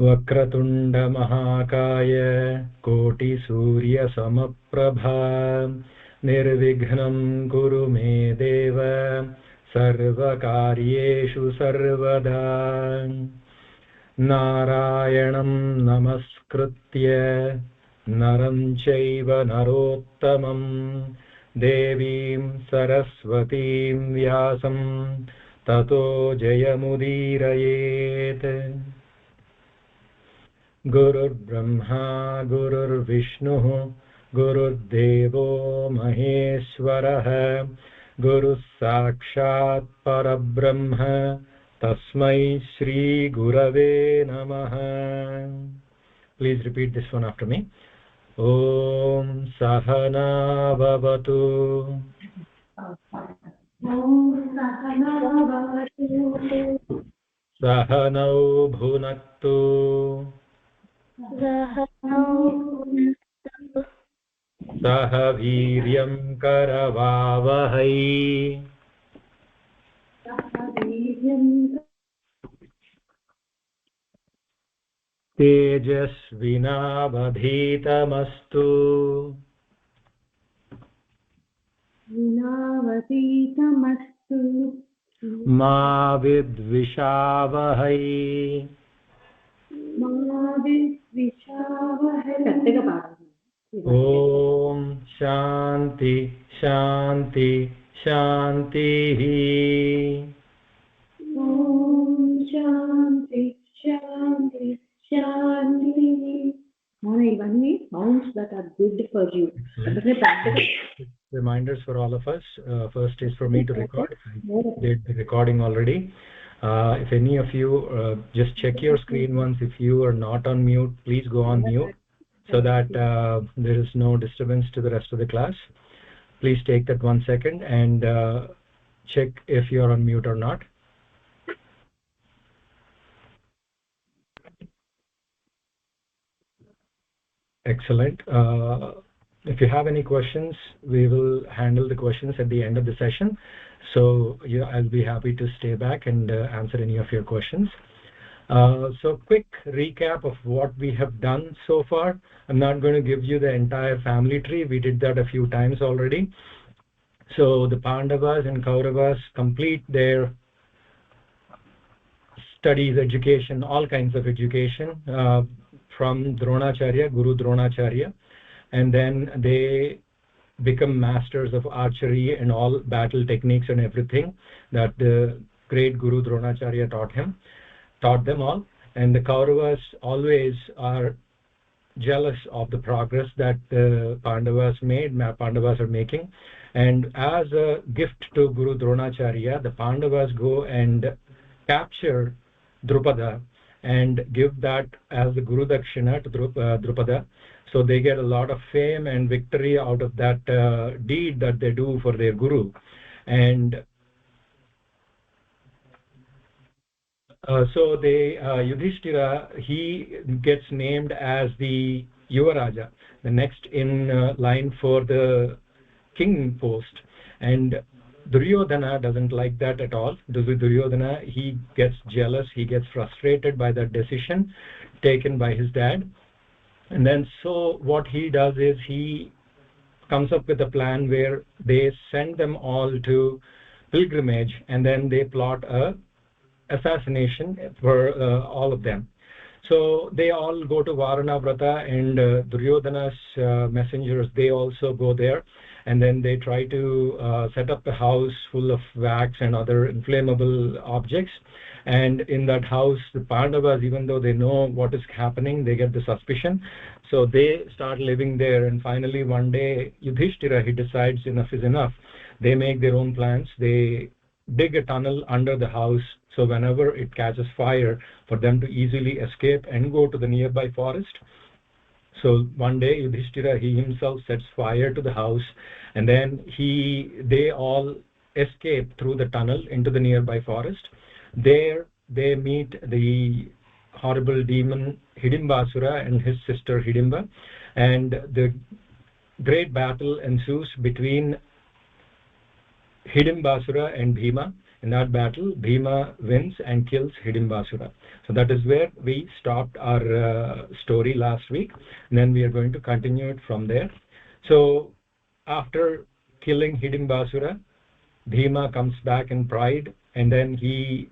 वक्रतुण्ड महाकाय कोटिसूर्यसमप्रभा निर्विघ्नं कुरु मे देव सर्वकार्येषु सर्वदा नारायणं नमस्कृत्य नरं चैव नरोत्तमं देवीं सरस्वतीं व्यासं ततो जयमुदीरयेत् गुरुर्ब्रह्मा गुरुर्विष्णुः गुरुर्देवो महेश्वरः गुरुः साक्षात् परब्रह्म तस्मै श्री गुरवे नमः. Please repeat this one after me. Om Sahana Bhavatu Sahanau Bhunaktu Sah Viryam Karavavahai Tejasvinavadhitamastu Ma Vidvishavahai. Om Shanti Shanti Shanti. Om Shanti Shanti Shanti. Mona, ఇవన్నీ sounds that are good for you. Reminders for all of us. First is for me to record. I did the recording already. If any of you just check your screen once. If you are not on mute, please go on mute so that there is no disturbance to the rest of the class. Please take that 1 second and check if you are on mute or not. Excellent. If you have any questions, we will handle the questions at the end of the session. So I'll be happy to stay back and answer any of your questions. So quick recap of what we have done so far. I'm not going to give you the entire family tree. We did that a few times already. So the Pandavas and Kauravas complete their studies, education, all kinds of education from Dronacharya, Guru Dronacharya, and then they become masters of archery and all battle techniques and everything that the great Guru Dronacharya taught them all. And the Kauravas always are jealous of the progress that the Pandavas are making, and as a gift to Guru Dronacharya, the Pandavas go and capture Drupada and give that as the Guru Dakshina to Drupada. So they get a lot of fame and victory out of that deed that they do for their Guru. And so Yudhishthira, he gets named as the Yuvaraja, the next in line for the king post. And Duryodhana doesn't like that at all. Duryodhana, he gets jealous, he gets frustrated by that decision taken by his dad. And then so what he does is he comes up with a plan where they send them all to pilgrimage, and then they plot a assassination for all of them. So they all go to Varanavrata, and Duryodhana's messengers, they also go there, and then they try to set up a house full of wax and other inflammable objects. And in that house, the Pandavas, even though they know what is happening, they get the suspicion, so they start living there. And finally one day Yudhishthira, he decides enough is enough. They make their own plans. They dig a tunnel under the house, so whenever it catches fire, for them to easily escape and go to the nearby forest. So one day Yudhishthira, he himself sets fire to the house, and then they all escape through the tunnel into the nearby forest. There they meet the horrible demon Hidimbasura and his sister Hidimba, and the great battle ensues between Hidimbasura and Bhima. In that battle, Bhima wins and kills Hidimbasura. So that is where we stopped our story last week. And then we are going to continue it from there. So after killing Hidimbasura, Bhima comes back in pride, and then he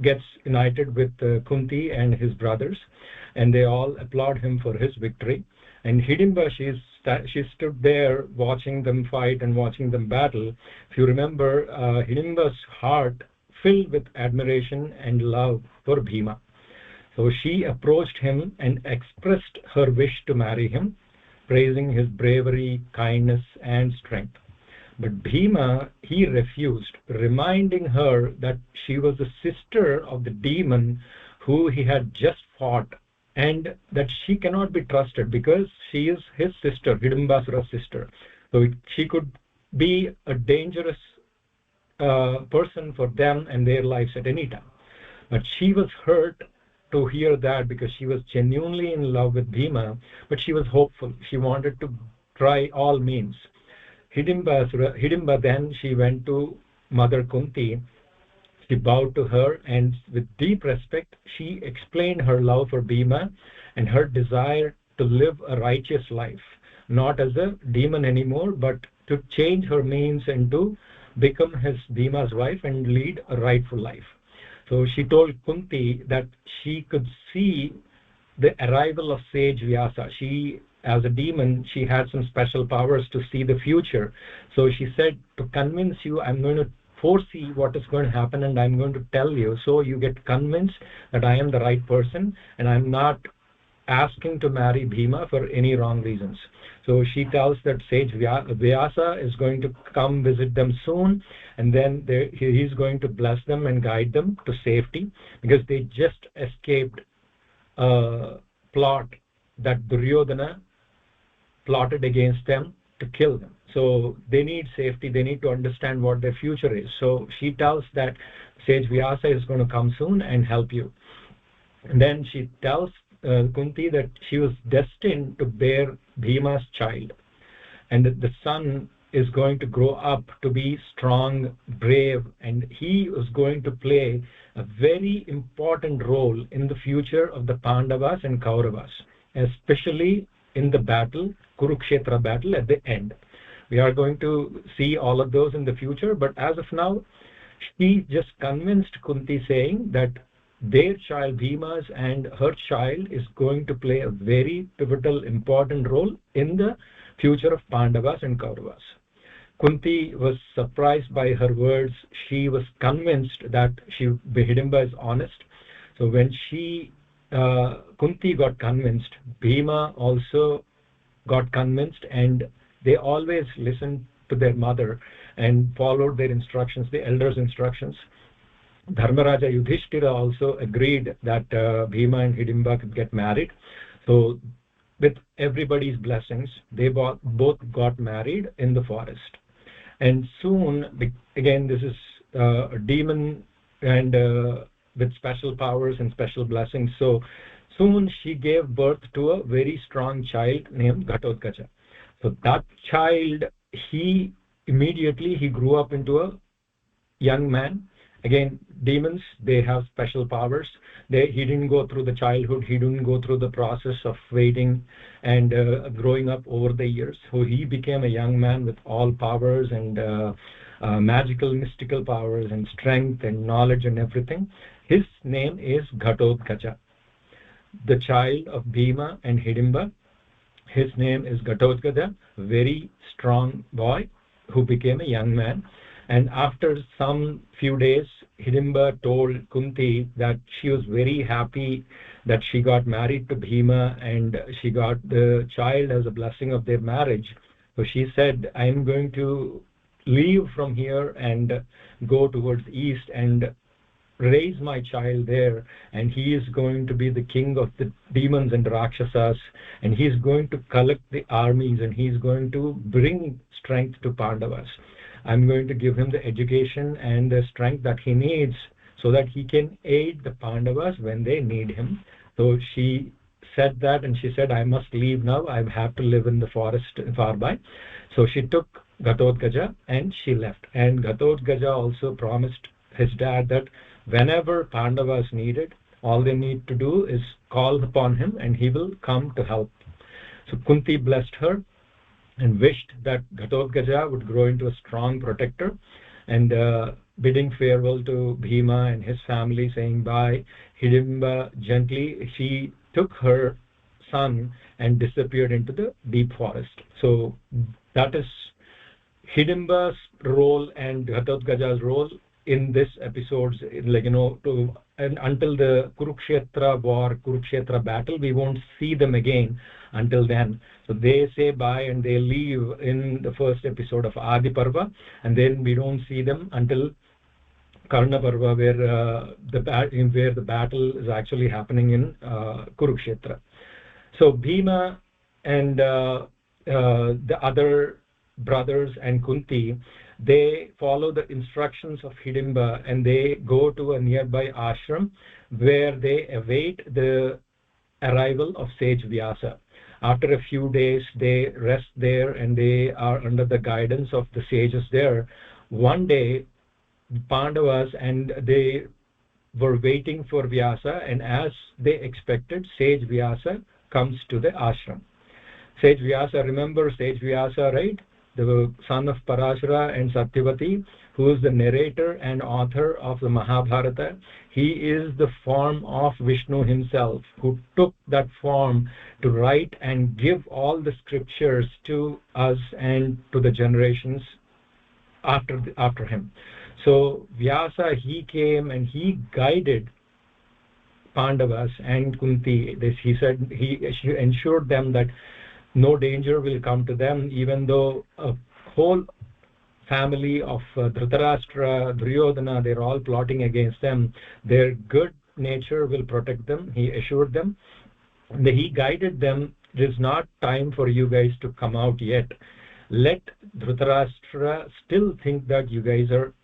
gets united with Kunti and his brothers, and they all applaud him for his victory. And Hidimba, she stood there watching them fight and watching them battle. If you remember, Hidimba's heart filled with admiration and love for Bhima. So she approached him and expressed her wish to marry him, praising his bravery, kindness, and strength. But Bhima, he refused, reminding her that she was the sister of the demon who he had just fought, and that she cannot be trusted because she is his sister, Hidimbasura's sister. So she could be a dangerous person for them and their lives at any time. But she was hurt to hear that because she was genuinely in love with Bhima, but she was hopeful. She wanted to try all means. Hidimba then, she went to Mother Kunti. She bowed to her, and with deep respect, she explained her love for Bhima and her desire to live a righteous life, not as a demon anymore, but to change her means and to become Bhima's wife and lead a rightful life. So she told Kunti that she could see the arrival of sage Vyasa. She, as a demon, she had some special powers to see the future. So she said, to convince you, I'm going to foresee what is going to happen, and I'm going to tell you, so you get convinced that I am the right person and I'm not asking to marry Bhima for any wrong reasons. So she tells that sage Vyasa is going to come visit them soon, and then he's going to bless them and guide them to safety, because they just escaped a plot that Duryodhana plotted against them to kill them. So they need safety, they need to understand what their future is. So she tells that sage Vyasa is going to come soon and help you. And then she tells Kunti that she was destined to bear Bhima's child, and that the son is going to grow up to be strong, brave, and he was going to play a very important role in the future of the Pandavas and Kauravas, especially in the battle, Kurukshetra battle at the end. We are going to see all of those in the future, but as of now, she just convinced Kunti, saying that their child Bhima's and her child is going to play a very pivotal, important role in the future of Pandavas and Kauravas. Kunti was surprised by her words. She was convinced that Hidimba is honest. So when Kunti got convinced, Bhima also got convinced, and they always listened to their mother and followed their instructions, the elders' instructions. Dharmaraja Yudhishthira also agreed that Bhima and Hidimba could get married. So with everybody's blessings, they both got married in the forest. And soon, again, this is a demon and with special powers and special blessings. So soon she gave birth to a very strong child named Ghatotkacha. So that child, he grew up into a young man. Again, demons, they have special powers. He didn't go through the childhood, he didn't go through the process of waiting and growing up over the years. So he became a young man with all powers and magical, mystical powers and strength and knowledge and everything. His name is Ghatotkacha. The child of Bhima and Hidimba, his name is Ghatotkacha, very strong boy who became a young man. And after some few days, Hidimba told Kunti that she was very happy that she got married to Bhima and she got the child as a blessing of their marriage. So she said, I'm going to leave from here and go towards east and raise my child there, and he is going to be the king of the demons and Rakshasas, and he is going to collect the armies, and he is going to bring strength to Pandavas. I'm going to give him the education and the strength that he needs so that he can aid the Pandavas when they need him. So she said that, and she said, I must leave now. I have to live in the forest far by. So she took Ghatotkacha and she left. And Ghatotkacha also promised his dad that whenever Pandavas needed, all they need to do is call upon him and he will come to help. So Kunti blessed her and wished that Ghatotkacha would grow into a strong protector, and bidding farewell to Bhima and his family, saying bye, Hidimba gently, she took her son and disappeared into the deep forest. So that is Hidimba's role and Ghatotkacha's role in this episode, like, to and until the Kurukshetra war, Kurukshetra battle, we won't see them again until then. So they say bye and they leave in the first episode of Adi Parva, and then we don't see them until Karna Parva, where the battle is actually happening in Kurukshetra. So Bhima and the other brothers and Kunti, they follow the instructions of Hidimba and they go to a nearby ashram where they await the arrival of sage Vyasa. After a few days, they rest there and they are under the guidance of the sages there. One day, Pandavas and they were waiting for Vyasa, and as they expected, sage Vyasa comes to the ashram. Sage Vyasa, remember Sage Vyasa, right? The son of Parashara and Satyavati, who is the narrator and author of the Mahabharata. He is the form of Vishnu himself, who took that form to write and give all the scriptures to us and to the generations after him. So Vyasa, he came and he guided Pandavas and Kunti. He said he ensured them that no danger will come to them, even though a whole family of Dhritarashtra, Duryodhana, they're all plotting against them. Their good nature will protect them. He assured them. He guided them. It is not time for you guys to come out yet. Let Dhritarashtra still think that you guys are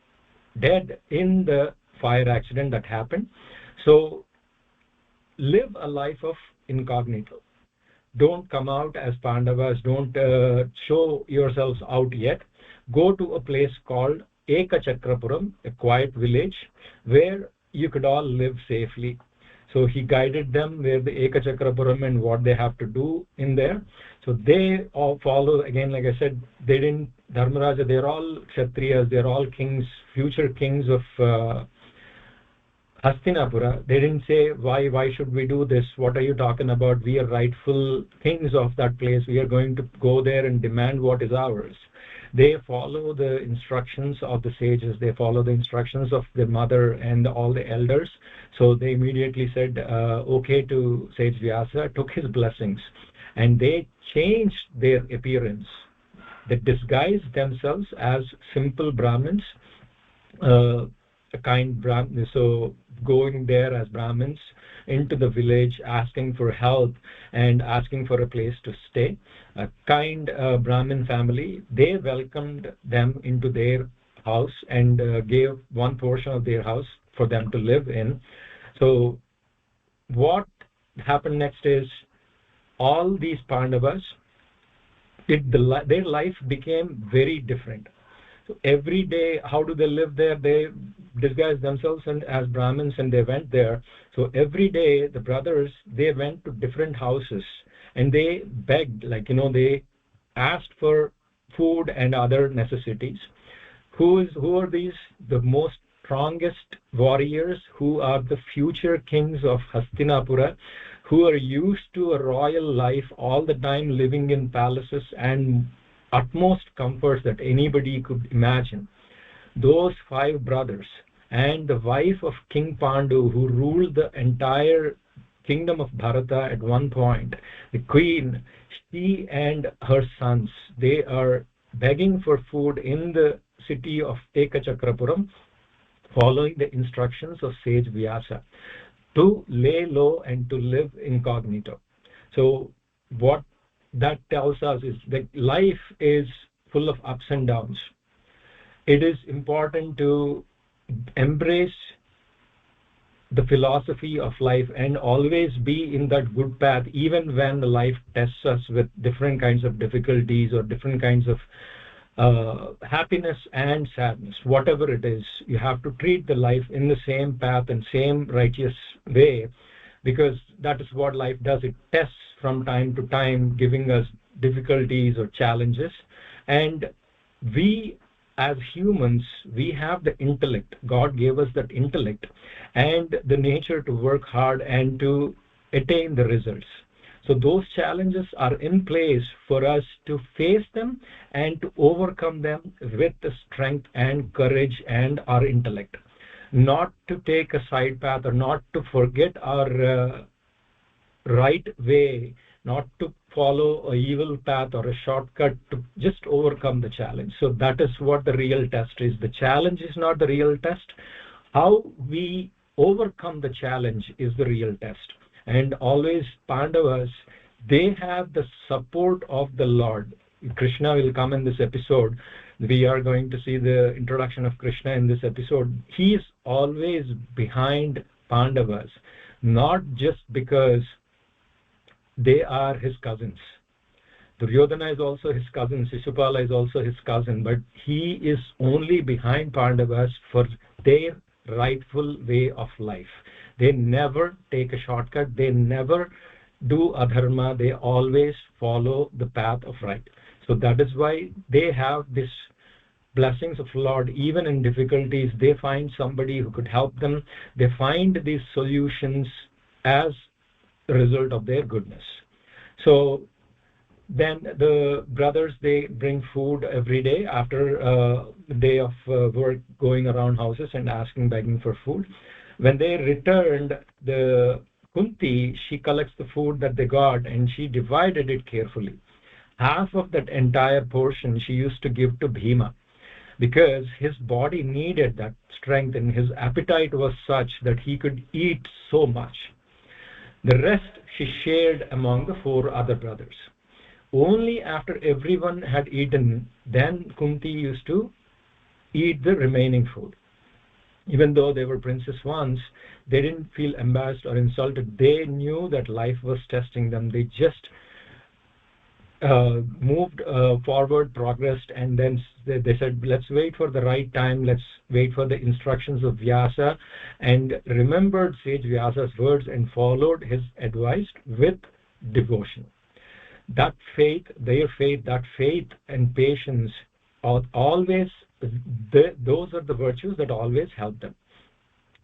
dead in the fire accident that happened. So live a life of incognito. Don't come out as Pandavas. Don't show yourselves out yet. Go to a place called Ekachakrapuram, a quiet village, where you could all live safely. So he guided them where the Ekachakrapuram and what they have to do in there. So they all follow, again, like I said, they didn't, Dharmaraja, they're all Kshatriyas, they're all kings, future kings of Hastinapura. They didn't say, why should we do this? What are you talking about? We are rightful kings of that place. We are going to go there and demand what is ours. They follow the instructions of the sages. They follow the instructions of the mother and all the elders. So they immediately said okay to Sage Vyasa, took his blessings, and they changed their appearance. They disguised themselves as simple Brahmins, a kind Brahmin, so going there as Brahmins into the village, asking for help and asking for a place to stay. A kind Brahmin family, they welcomed them into their house and gave one portion of their house for them to live in. So what happened next is all these Pandavas, their life became very different. So every day, how do they live there? They disguised themselves as Brahmins and they went there. So every day, the brothers, they went to different houses and they begged, they asked for food and other necessities. Who are these? The most strongest warriors who are the future kings of Hastinapura, who are used to a royal life all the time, living in palaces and utmost comforts that anybody could imagine. Those 5 brothers and the wife of King Pandu, who ruled the entire kingdom of Bharata at one point, the queen, she and her sons, they are begging for food in the city of Ekachakrapuram, following the instructions of Sage Vyasa to lay low and to live incognito. So what that tells us is that life is full of ups and downs. It is important to embrace the philosophy of life and always be in that good path, even when life tests us with different kinds of difficulties or different kinds of happiness and sadness, whatever it is, you have to treat the life in the same path and same righteous way, because that is what life does. It tests from time to time, giving us difficulties or challenges. And we, as humans, we have the intellect. God gave us that intellect and the nature to work hard and to attain the results. So those challenges are in place for us to face them and to overcome them with the strength and courage and our intellect. Not to take a side path or not to forget our right way, not to follow a evil path or a shortcut, to just overcome the challenge. So that is what the real test is. The challenge is not the real test. How we overcome the challenge is the real test. And always Pandavas, they have the support of the Lord. Krishna will come in this episode. We are going to see the introduction of Krishna in this episode. He is always behind Pandavas, not just because they are his cousins. Duryodhana is also his cousin, Shishupala is also his cousin, but he is only behind Pandavas for their rightful way of life. They never take a shortcut, they never do adharma, they always follow the path of right. So that is why they have this blessings of Lord. Even in difficulties, they find somebody who could help them. They find these solutions as a result of their goodness. So then the brothers, they bring food every day after a day of work, going around houses and asking, begging for food. When they returned, the Kunti, she collects the food that they got and she divided it carefully. Half of that entire portion she used to give to Bhima, because his body needed that strength and his appetite was such that he could eat so much. The rest she shared among the 4 other brothers. Only after everyone had eaten, then Kunti used to eat the remaining food. Even though they were princes once, they didn't feel embarrassed or insulted. They knew that life was testing them. They just moved forward, progressed, and then they said, let's wait for the right time, let's wait for the instructions of Vyasa, and remembered sage Vyasa's words and followed his advice with devotion. That faith, their faith, that faith and patience always, those are the virtues that always help them.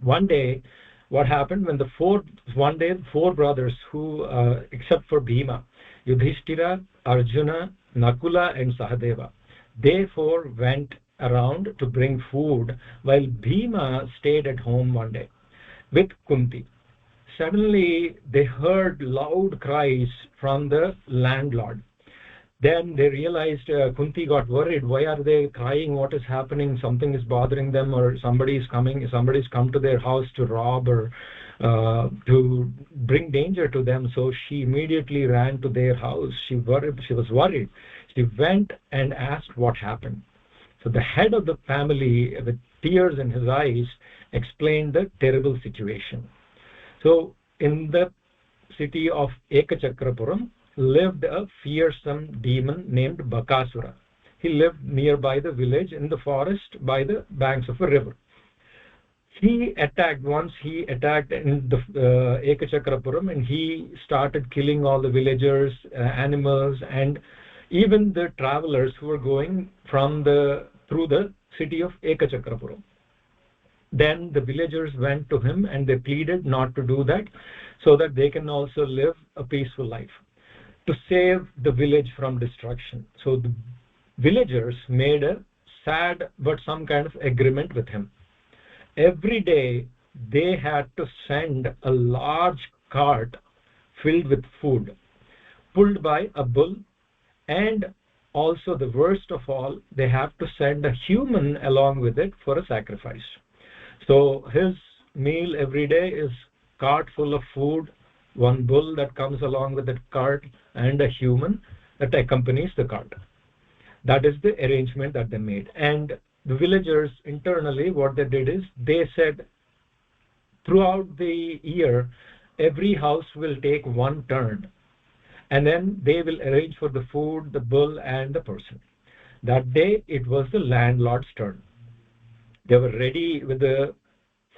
One day, what happened when the 4 brothers who, except for Bhima, Yudhishthira, Arjuna, Nakula and Sahadeva, they 4 went around to bring food while Bhima stayed at home one day with Kunti. Suddenly they heard loud cries from the landlord. Then they realized, Kunti got worried. Why are they crying? What is happening? Something is bothering them, or somebody's come to their house to rob or to bring danger to them. So she immediately ran to their house. She was worried. She went and asked what happened. So the head of the family, with tears in his eyes, explained the terrible situation. So in the city of Ekachakrapuram lived a fearsome demon named Bakasura. He lived nearby the village in the forest by the banks of a river. He attacked in the Ekachakrapuram, and he started killing all the villagers, animals, and even the travelers who were going through the city of Ekachakrapuram. Then the villagers went to him and they pleaded not to do that, so that they can also live a peaceful life, to save the village from destruction. So the villagers made a sad but some kind of agreement with him. Every day they had to send a large cart filled with food, pulled by a bull, and also, the worst of all, they have to send a human along with it for a sacrifice. So his meal every day is cart full of food, one bull that comes along with that cart, and a human that accompanies the cart. That is the arrangement that they made. And the villagers internally, what they did is, they said, throughout the year, every house will take one turn, and then they will arrange for the food, the bull, and the person. That day it was the landlord's turn. They were ready with the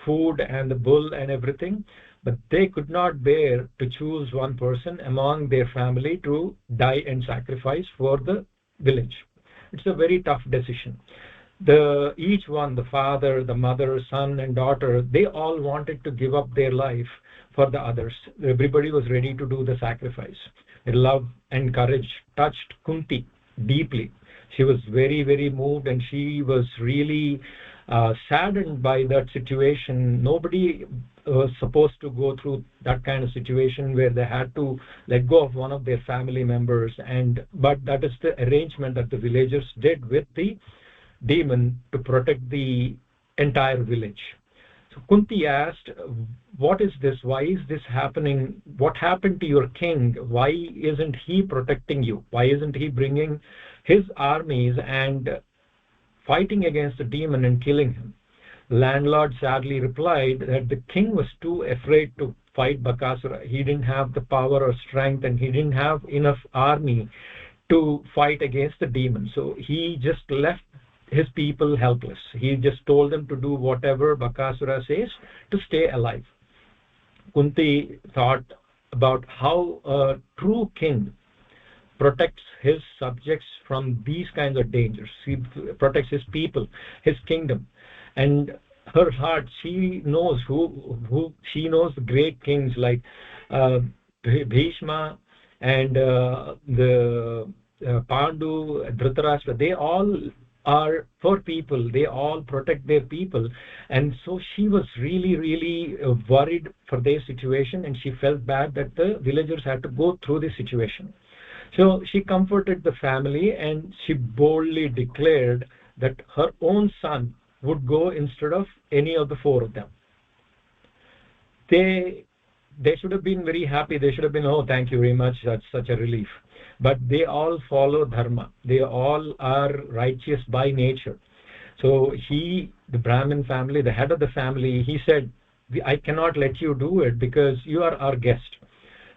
food and the bull and everything, but they could not bear to choose one person among their family to die and sacrifice for the village. It's a very tough decision. Each one, the father, the mother, son and daughter, they all wanted to give up their life for the others. Everybody was ready to do the sacrifice. Their love and courage touched Kunti deeply. She was very, very moved, and she was really saddened by that situation. Nobody was supposed to go through that kind of situation where they had to let go of one of their family members, but that is the arrangement that the villagers did with the demon to protect the entire village. So Kunti asked, what is this? Why is this happening? What happened to your king? Why isn't he protecting you? Why isn't he bringing his armies and fighting against the demon and killing him? The landlord sadly replied that the king was too afraid to fight Bakasura. He didn't have the power or strength, and he didn't have enough army to fight against the demon. So he just left his people helpless. He just told them to do whatever Bakasura says to stay alive. Kunti thought about how a true king protects his subjects from these kinds of dangers. He protects his people, his kingdom. And her heart, she knows who she knows the great kings like Bhishma and the Pandu, Dhritarashtra. They all are for people. They all protect their people. And so she was really, really worried for their situation, and she felt bad that the villagers had to go through this situation. So she comforted the family, and she boldly declared that her own son would go instead of any of the four of them. They should have been very happy. They should have been, oh, thank you very much, that's such a relief. But they all follow dharma. They all are righteous by nature. So the Brahmin family, the head of the family, he said, I cannot let you do it because you are our guest.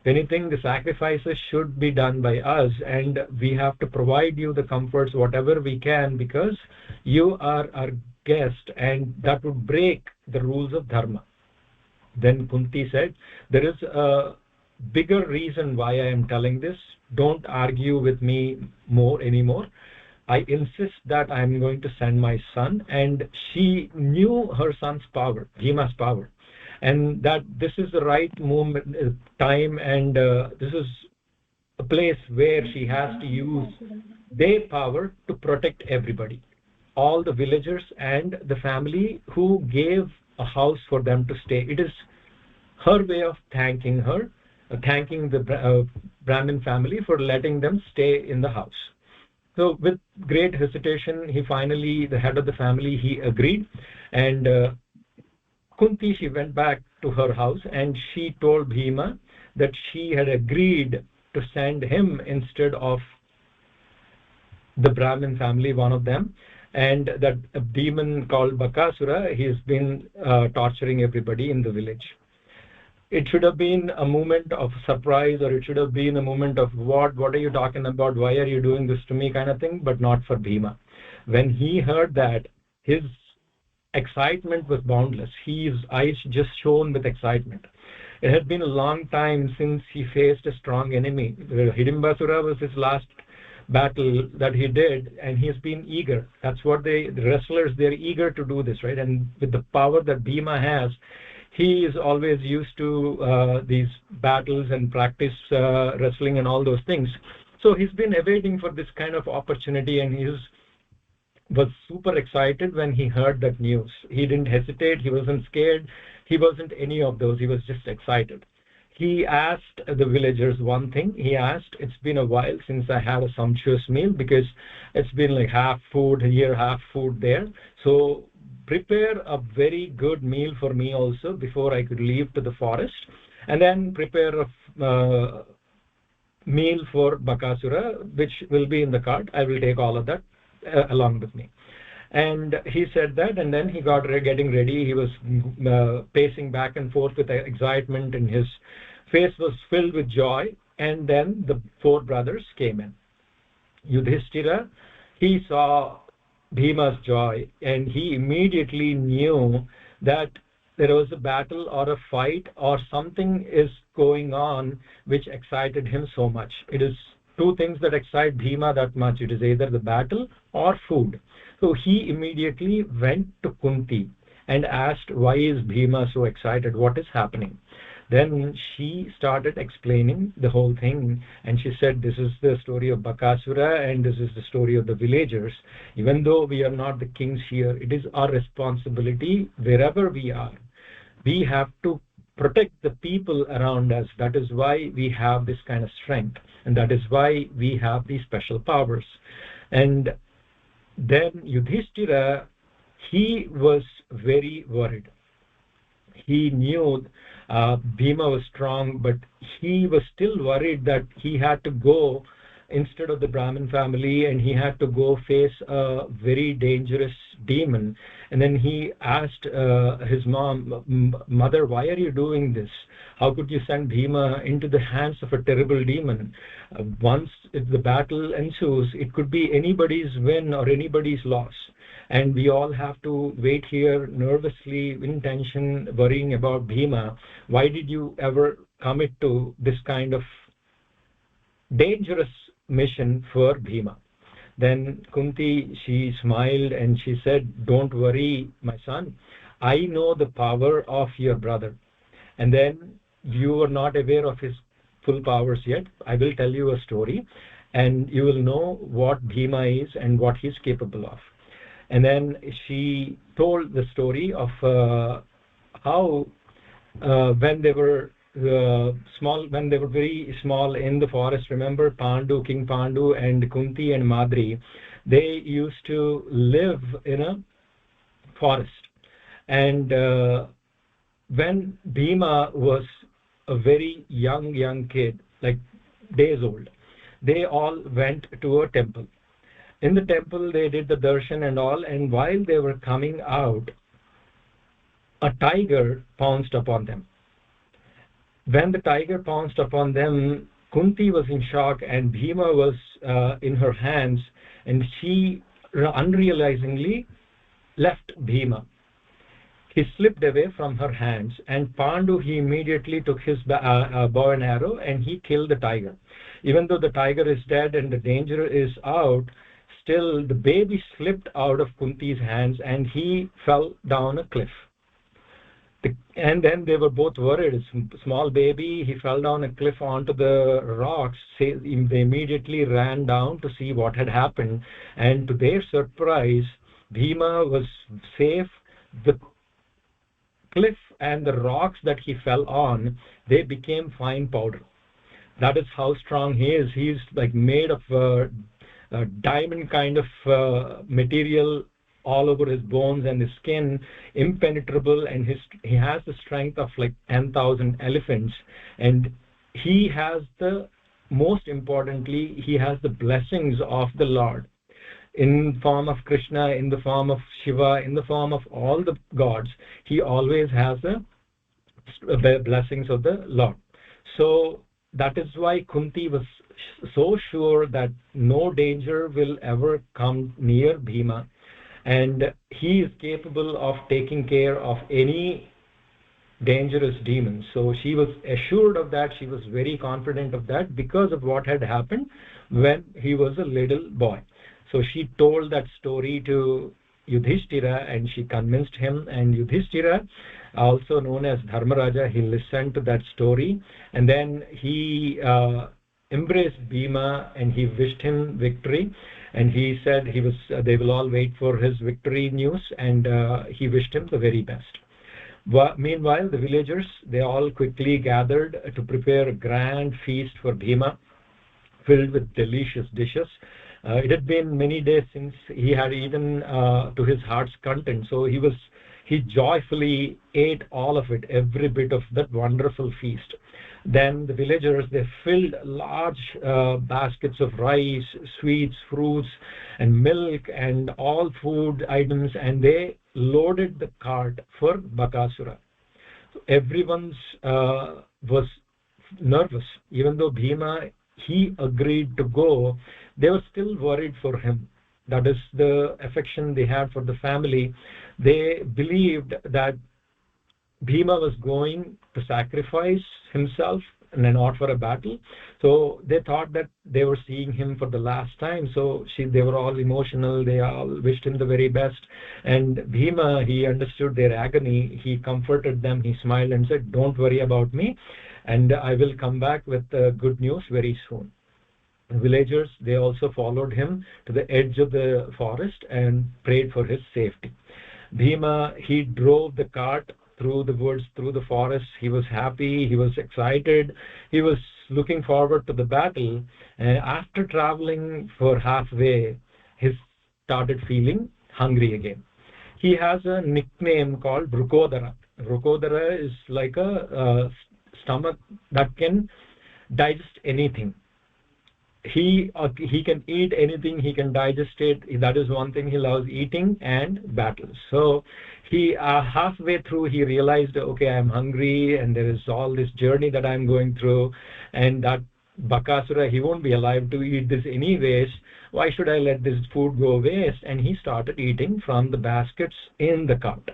If anything, the sacrifices should be done by us, and we have to provide you the comforts whatever we can because you are our guest, and that would break the rules of dharma. Then Kunti said, there is a bigger reason why I am telling this. Don't argue with me anymore. I insist that I am going to send my son. And she knew her son's power, Bhima's power, and that this is the right moment, time, and this is a place where she has to use their power to protect everybody, all the villagers and the family who gave a house for them to stay. It is her way of thanking the Brahmin family for letting them stay in the house. So with great hesitation, the head of the family, he agreed. And Kunti, she went back to her house, and she told Bhima that she had agreed to send him instead of the Brahmin family, one of them, and that a demon called Bakasura, he has been torturing everybody in the village. It should have been a moment of surprise, or it should have been a moment of what are you talking about, why are you doing this to me kind of thing, but not for Bhima. When he heard that, his excitement was boundless. His eyes just shone with excitement. It had been a long time since he faced a strong enemy. Hidimbasura was his last battle that he did, and he's been eager. That's what the wrestlers, they're eager to do this, right? And with the power that Bhima has, he is always used to these battles and practice wrestling and all those things. So he's been awaiting for this kind of opportunity, and he was super excited when he heard that news. He didn't hesitate. He wasn't scared. He wasn't any of those. He was just excited. He asked the villagers one thing. He asked, it's been a while since I had a sumptuous meal, because it's been like half food here, half food there. So prepare a very good meal for me also before I could leave to the forest, and then prepare a meal for Bakasura, which will be in the cart. I will take all of that along with me. And he said that, and then he got getting ready. He was pacing back and forth with excitement, and his face was filled with joy. And then the four brothers came in. Yudhishthira, he saw Bhima's joy, and he immediately knew that there was a battle or a fight or something is going on which excited him so much. It is two things that excite Bhima that much. It is either the battle or food. So he immediately went to Kunti and asked, why is Bhima so excited? What is happening? Then she started explaining the whole thing, and she said, this is the story of Bakasura and this is the story of the villagers. Even though we are not the kings here, it is our responsibility wherever we are. We have to protect the people around us. That is why we have this kind of strength, and that is why we have these special powers. And then Yudhishthira, he was very worried. He knew Bhima was strong, but he was still worried that he had to go instead of the Brahmin family, and he had to go face a very dangerous demon. And then he asked his mother, why are you doing this? How could you send Bhima into the hands of a terrible demon? Once if the battle ensues, it could be anybody's win or anybody's loss, and we all have to wait here nervously, in tension, worrying about Bhima. Why did you ever commit to this kind of dangerous mission for Bhima? Then Kunti, she smiled and she said, don't worry, my son. I know the power of your brother. And then you are not aware of his full powers yet. I will tell you a story, and you will know what Bhima is and what he's capable of. And then she told the story of how when they were small, when they were very small in the forest, remember King Pandu and Kunti and Madri, they used to live in a forest. And when Bhima was a very young kid, like days old, they all went to a temple. In the temple, they did the darshan and all, and while they were coming out, a tiger pounced upon them. When the tiger pounced upon them, Kunti was in shock, and Bhima was in her hands, and she unrealizingly left Bhima. He slipped away from her hands, and Pandu, he immediately took his bow and arrow, and he killed the tiger. Even though the tiger is dead and the danger is out, still the baby slipped out of Kunti's hands and he fell down a cliff. And then they were both worried. It's small baby, he fell down a cliff onto the rocks. They immediately ran down to see what had happened, and to their surprise, Bhima was safe. The cliff and the rocks that he fell on, they became fine powder. That is how strong he is. He's like made of a diamond kind of material all over his bones and his skin, impenetrable, and he has the strength of like 10,000 elephants. And he has most importantly, he has the blessings of the Lord in form of Krishna, in the form of Shiva, in the form of all the gods. He always has the blessings of the Lord. So that is why Kunti was so sure that no danger will ever come near Bhima, and he is capable of taking care of any dangerous demons. So she was assured of that. She was very confident of that because of what had happened when he was a little boy. So she told that story to Yudhishthira, and she convinced him, and Yudhishthira, also known as Dharmaraja, he listened to that story, and then he embraced Bhima and he wished him victory, and he said they will all wait for his victory news, and he wished him the very best. Meanwhile, the villagers, they all quickly gathered to prepare a grand feast for Bhima, filled with delicious dishes. It had been many days since he had eaten to his heart's content, so he joyfully ate all of it, every bit of that wonderful feast. Then the villagers, they filled large baskets of rice, sweets, fruits, and milk, and all food items, and they loaded the cart for Bakasura. So everyone's was nervous. Even though Bhima, he agreed to go, they were still worried for him. that is the affection they had for the family. They believed that Bhima was going to sacrifice himself and not for a battle. So they thought that they were seeing him for the last time. So they were all emotional. They all wished him the very best. And Bhima, he understood their agony. He comforted them. He smiled and said, "Don't worry about me, and I will come back with good news very soon." The villagers, they also followed him to the edge of the forest and prayed for his safety. Bhima, he drove the cart through the woods, through the forest. He was happy, he was excited, he was looking forward to the battle. And after traveling for halfway, he started feeling hungry again. He has a nickname called Rukodara. Rukodara is like a stomach that can digest anything. He can eat anything, he can digest it. That is one thing he loves, eating and battles. So he halfway through he realized, okay, I'm hungry and there is all this journey that I'm going through, and that Bakasura, he won't be alive to eat this anyways. Why should I let this food go waste? And he started eating from the baskets in the cart.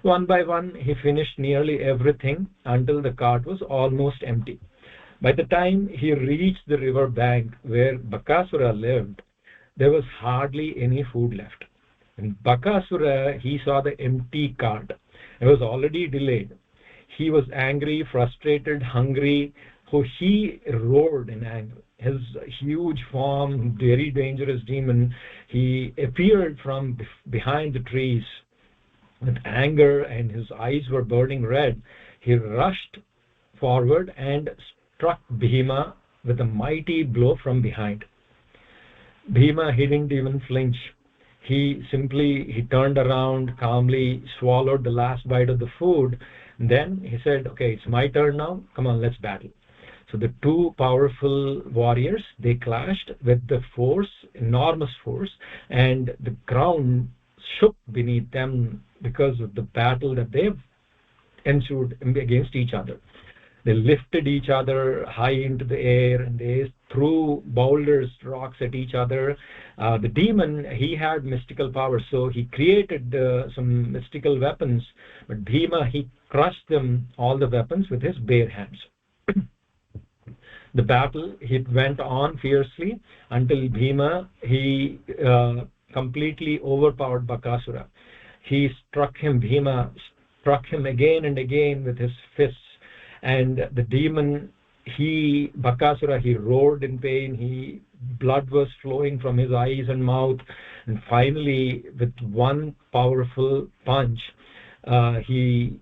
One by one he finished nearly everything until the cart was almost empty. By the time he reached the river bank where Bakasura lived, there was hardly any food left. And Bakasura, he saw the empty cart. It was already delayed. He was angry, frustrated, hungry, so he roared in anger. His huge form, very dangerous demon, he appeared from behind the trees with anger, and his eyes were burning red. He rushed forward and struck Bhima with a mighty blow from behind. Bhima, he didn't even flinch. He turned around calmly, swallowed the last bite of the food. Then he said, okay, it's my turn now. Come on, let's battle. So the two powerful warriors, they clashed with the force, enormous force, and the ground shook beneath them because of the battle that they ensued against each other. They lifted each other high into the air, and they threw boulders, rocks at each other. The demon, he had mystical powers, so he created some mystical weapons. But Bhima, he crushed them, all the weapons, with his bare hands. The battle, it went on fiercely until Bhima, he completely overpowered Bakasura. Bhima struck him again and again with his fists. And the demon, Bakasura, he roared in pain. Blood was flowing from his eyes and mouth. And finally, with one powerful punch, Bhima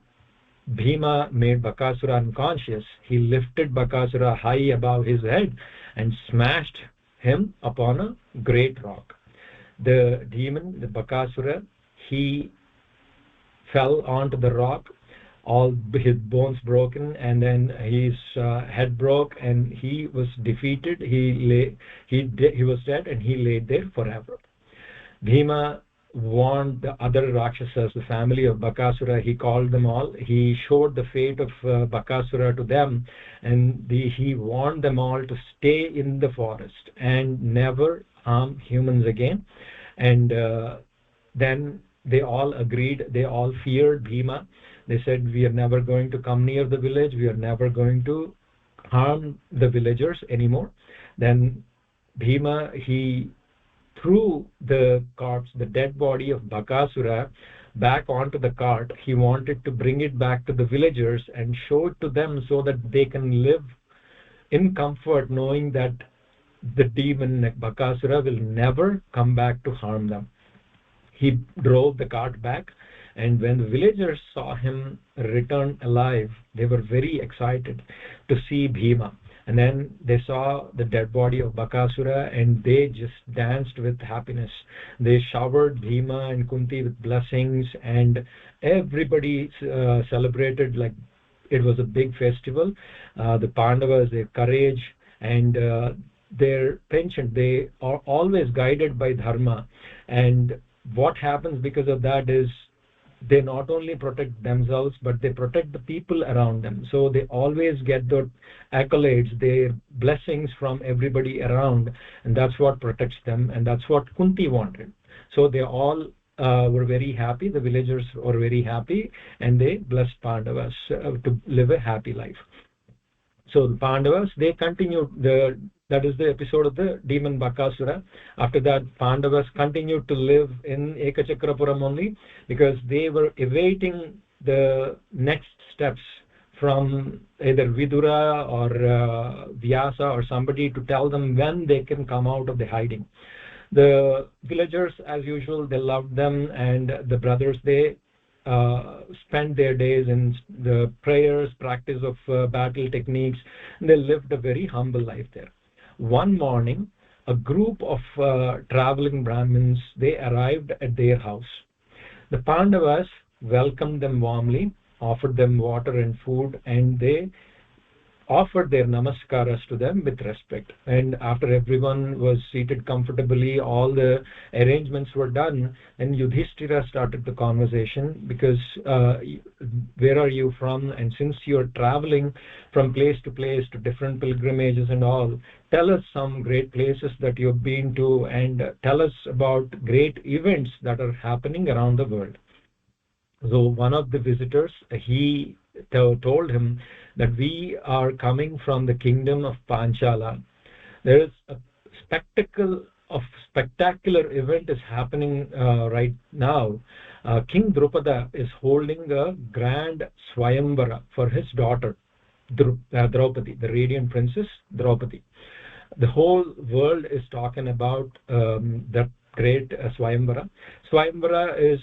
made Bakasura unconscious. He lifted Bakasura high above his head and smashed him upon a great rock. The demon, the Bakasura, he fell onto the rock, all his bones broken, and then his head broke, and he was defeated. He was dead, and he lay there forever. Bhima warned the other Rakshasas, the family of Bakasura. He called them all. He showed the fate of Bakasura to them, and he warned them all to stay in the forest and never harm humans again. And then they all agreed. They all feared Bhima. They said, we are never going to come near the village. We are never going to harm the villagers anymore. Then Bhima, he threw the corpse, the dead body of Bakasura, back onto the cart. He wanted to bring it back to the villagers and show it to them so that they can live in comfort, knowing that the demon Bakasura will never come back to harm them. He drove the cart back, and when the villagers saw him return alive, they were very excited to see Bhima. And then they saw the dead body of Bakasura, and they just danced with happiness. They showered Bhima and Kunti with blessings, and everybody celebrated like it was a big festival. The Pandavas, their courage and their penchant, they are always guided by dharma. And what happens because of that is they not only protect themselves, but they protect the people around them. So they always get the accolades, their blessings from everybody around, and that's what protects them, and that's what Kunti wanted. So they all were very happy. The villagers were very happy, and they blessed Pandavas to live a happy life. So the Pandavas, they continued that is the episode of the demon Bakasura. After that, Pandavas continued to live in Ekachakrapuram only, because they were awaiting the next steps from either Vidura or Vyasa or somebody to tell them when they can come out of the hiding. The villagers, as usual, they loved them, and the brothers, they spent their days in the prayers, practice of battle techniques, and they lived a very humble life there. One morning, a group of traveling Brahmins, they arrived at their house. The Pandavas welcomed them warmly, offered them water and food, and they offered their namaskaras to them with respect. And after everyone was seated comfortably, all the arrangements were done, and Yudhishthira started the conversation, because where are you from, and since you're traveling from place to different pilgrimages and all, tell us some great places that you've been to, and tell us about great events that are happening around the world. So one of the visitors, he told him that we are coming from the kingdom of Panchala. There is a spectacular event is happening right now. King Drupada is holding a grand Swayamvara for his daughter Draupadi, the radiant princess Draupadi. The whole world is talking about that great Swayamvara. Swayamvara is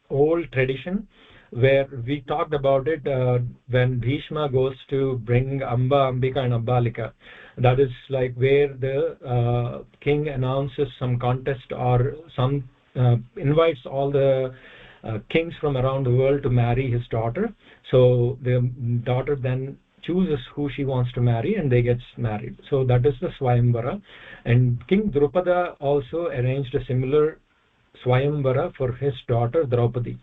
old tradition where we talked about it when Bhishma goes to bring Amba, Ambika and Ambalika. That is like where the king announces some contest or some invites all the kings from around the world to marry his daughter. So the daughter then chooses who she wants to marry, and they get married. So that is the Swayamvara. And King Drupada also arranged a similar Swayamvara for his daughter Draupadi.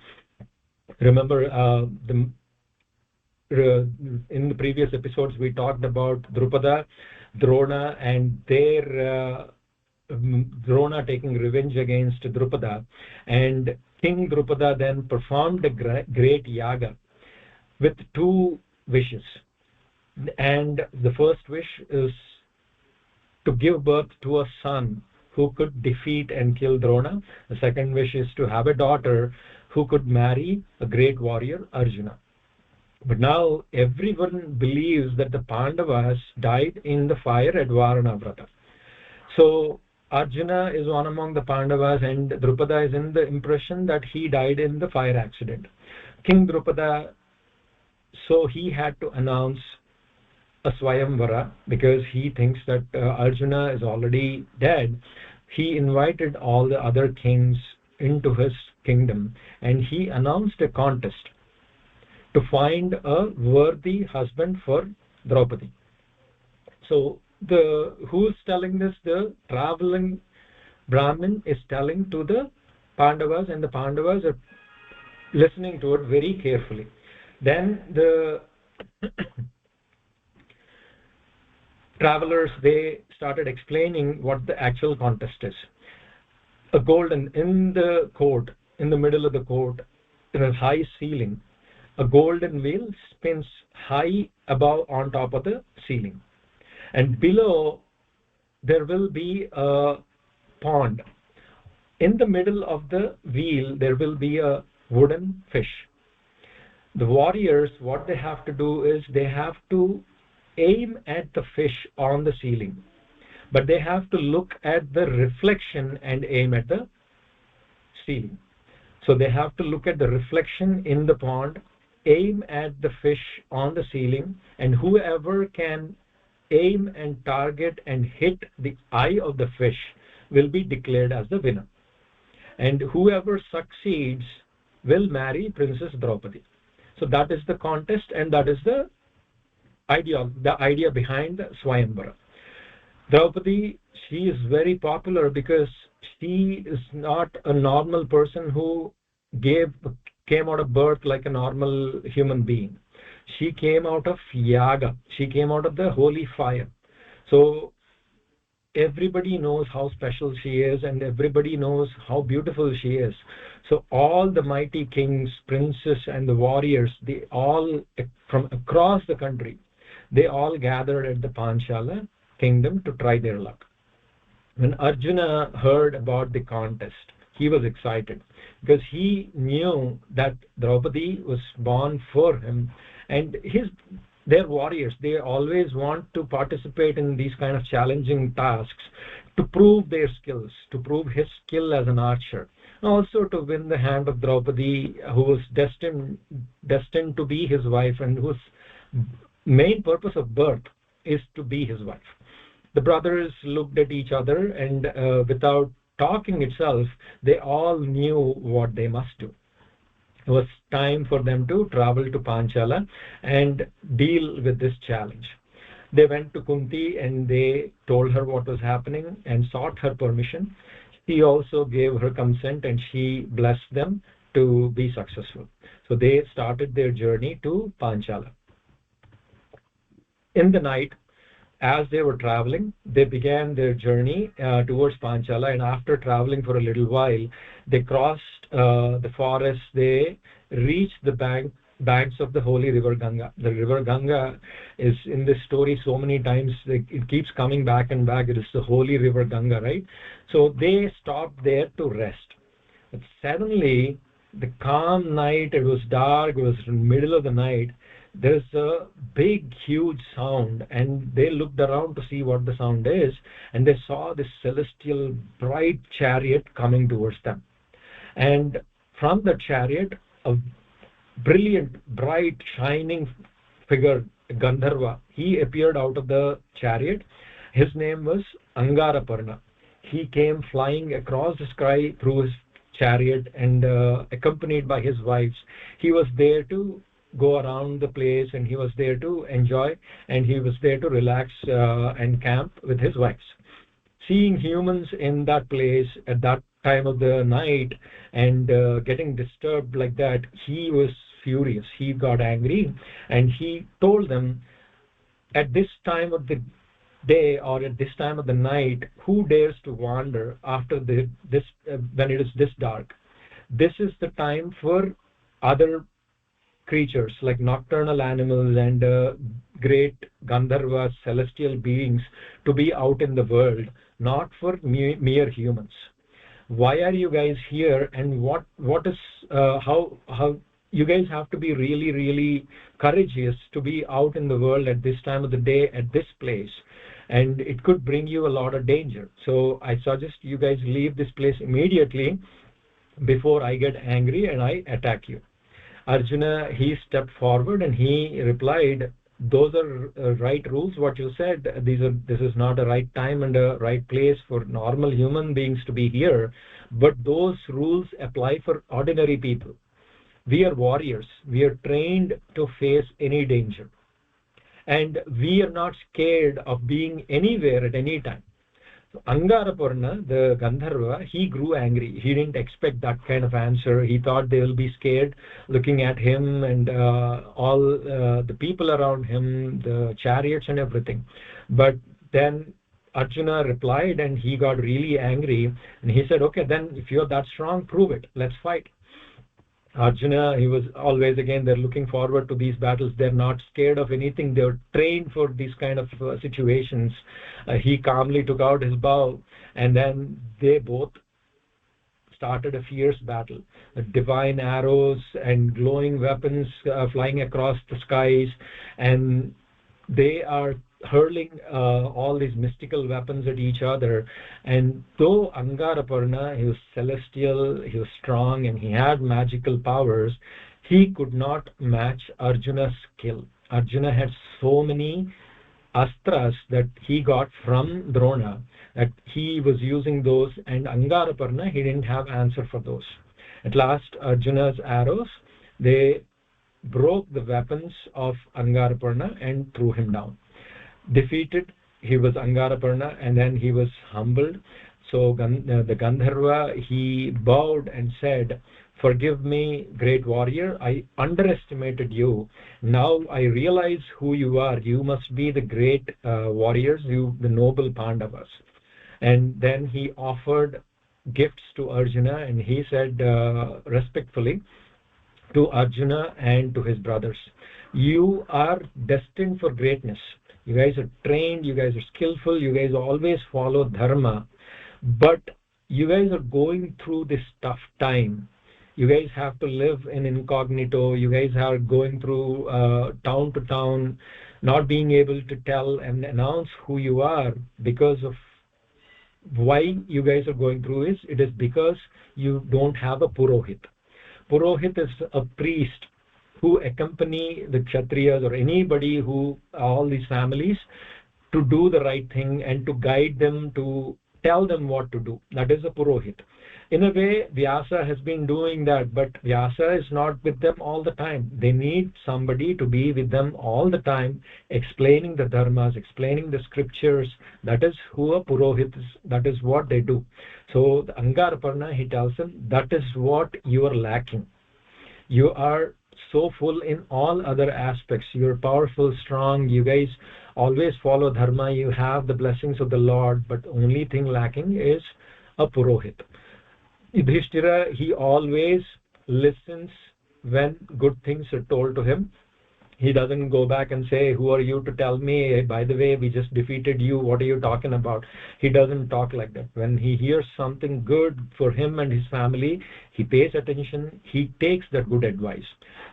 Remember, in the previous episodes we talked about Drupada, Drona, and their Drona taking revenge against Drupada, and King Drupada then performed a great yaga with two wishes. And the first wish is to give birth to a son who could defeat and kill Drona. The second wish is to have a daughter who could marry a great warrior, Arjuna. But now everyone believes that the Pandavas died in the fire at Varanavrata. So Arjuna is one among the Pandavas, and Drupada is in the impression that he died in the fire accident. King Drupada, so he had to announce a Swayamvara, because he thinks that Arjuna is already dead. He invited all the other kings into his kingdom, and he announced a contest to find a worthy husband for Draupadi. So who's telling this? The traveling Brahmin is telling to the Pandavas, and the Pandavas are listening to it very carefully. Then the travelers, they started explaining what the actual contest is. A golden, in the court, in the middle of the court, in a high ceiling, a golden wheel spins high above on top of the ceiling, and below there will be a pond. In the middle of the wheel there will be a wooden fish. The warriors, what they have to do is they have to aim at the fish on the ceiling, but they have to look at the reflection and aim at the ceiling. So they have to look at the reflection in the pond, aim at the fish on the ceiling, and whoever can aim and target and hit the eye of the fish will be declared as the winner. And whoever succeeds will marry Princess Draupadi. So that is the contest, and that is the idea behind Swayamvara. Draupadi, she is very popular because she is not a normal person who came out of birth like a normal human being. She came out of yaga. She came out of the holy fire. So everybody knows how special she is, and everybody knows how beautiful she is. So all the mighty kings, princes, and the warriors, they all from across the country, they all gathered at the Panchala kingdom to try their luck. When Arjuna heard about the contest, he was excited because he knew that Draupadi was born for him, and their warriors, they always want to participate in these kind of challenging tasks to prove their skills, to prove his skill as an archer, and also to win the hand of Draupadi, who was destined to be his wife, and whose main purpose of birth is to be his wife. The brothers looked at each other, and without talking itself, they all knew what they must do. It was time for them to travel to Panchala and deal with this challenge. They went to Kunti and they told her what was happening and sought her permission. She also gave her consent, and she blessed them to be successful. So they started their journey to Panchala. In the night, as they were traveling, they began their journey towards Panchala, and after traveling for a little while, they crossed the forest. They reached the banks of the holy river Ganga. The river Ganga is in this story so many times, it keeps coming back and back. It is the holy river Ganga, right? So they stopped there to rest. But suddenly, the calm night, it was dark, it was in the middle of the night, there's a big huge sound, and they looked around to see what the sound is, and they saw this celestial bright chariot coming towards them. And from the chariot, a brilliant bright shining figure, Gandharva, he appeared out of the chariot. His name was Angaraparna. He came flying across the sky through his chariot, and accompanied by his wives. He was there to go around the place, and he was there to enjoy, and he was there to relax and camp with his wives. Seeing humans in that place at that time of the night and getting disturbed like that, he was furious. He got angry, and he told them, at this time of the day or at this time of the night, who dares to wander after this when it is this dark? This is the time for other creatures like nocturnal animals and great Gandharvas, celestial beings, to be out in the world, not for mere humans. Why are you guys here, and what is how you guys have to be really courageous to be out in the world at this time of the day at this place, and it could bring you a lot of danger. So I suggest you guys leave this place immediately before I get angry and I attack you. Arjuna, he stepped forward and he replied, those are right rules what you said. This is not a right time and a right place for normal human beings to be here, but those rules apply for ordinary people. We are warriors. We are trained to face any danger, and we are not scared of being anywhere at any time. So Angaraparna, the Gandharva, he grew angry. He didn't expect that kind of answer. He thought they will be scared looking at him and all the people around him, the chariots and everything. But then Arjuna replied, and he got really angry, and he said, okay, then if you're that strong, prove it. Let's fight. Arjuna, he was always, again, they're looking forward to these battles. They're not scared of anything. They're trained for these kind of situations. He calmly took out his bow, and then they both started a fierce battle. Divine arrows and glowing weapons flying across the skies, and they are hurling all these mystical weapons at each other. And though Angaraparna, he was celestial, he was strong, and he had magical powers, he could not match Arjuna's skill. Arjuna had so many astras that he got from Drona, that he was using those, and Angaraparna, he didn't have answer for those. At last, Arjuna's arrows, they broke the weapons of Angaraparna and threw him down. Defeated, he was Angaraparna, and then he was humbled. So the Gandharva, he bowed and said, forgive me, great warrior, I underestimated you. Now I realize who you are. You must be the great warriors, you, the noble Pandavas. And then he offered gifts to Arjuna, and he said respectfully to Arjuna and to his brothers, you are destined for greatness. You guys are trained, you guys are skillful, you guys always follow dharma, but you guys are going through this tough time. You guys have to live in incognito. You guys are going through town to town, not being able to tell and announce who you are. Because of why you guys are going through is, it is because you don't have a purohit. Purohit is a priest who accompany the kshatriyas or anybody who, all these families, to do the right thing and to guide them, to tell them what to do. That is a purohit. In a way, Vyasa has been doing that, but Vyasa is not with them all the time. They need somebody to be with them all the time, explaining the dharmas, explaining the scriptures. That is who a purohit is. That is what they do. So the Angaraparna, he tells them, that is what you are lacking. You are so full in all other aspects. You're powerful, strong, you guys always follow dharma, you have the blessings of the Lord, but only thing lacking is a purohit. Yudhishthira, he always listens when good things are told to him. He doesn't go back and say, who are you to tell me, hey, by the way, we just defeated you, what are you talking about? He doesn't talk like that. When he hears something good for him and his family, he pays attention, he takes that good advice.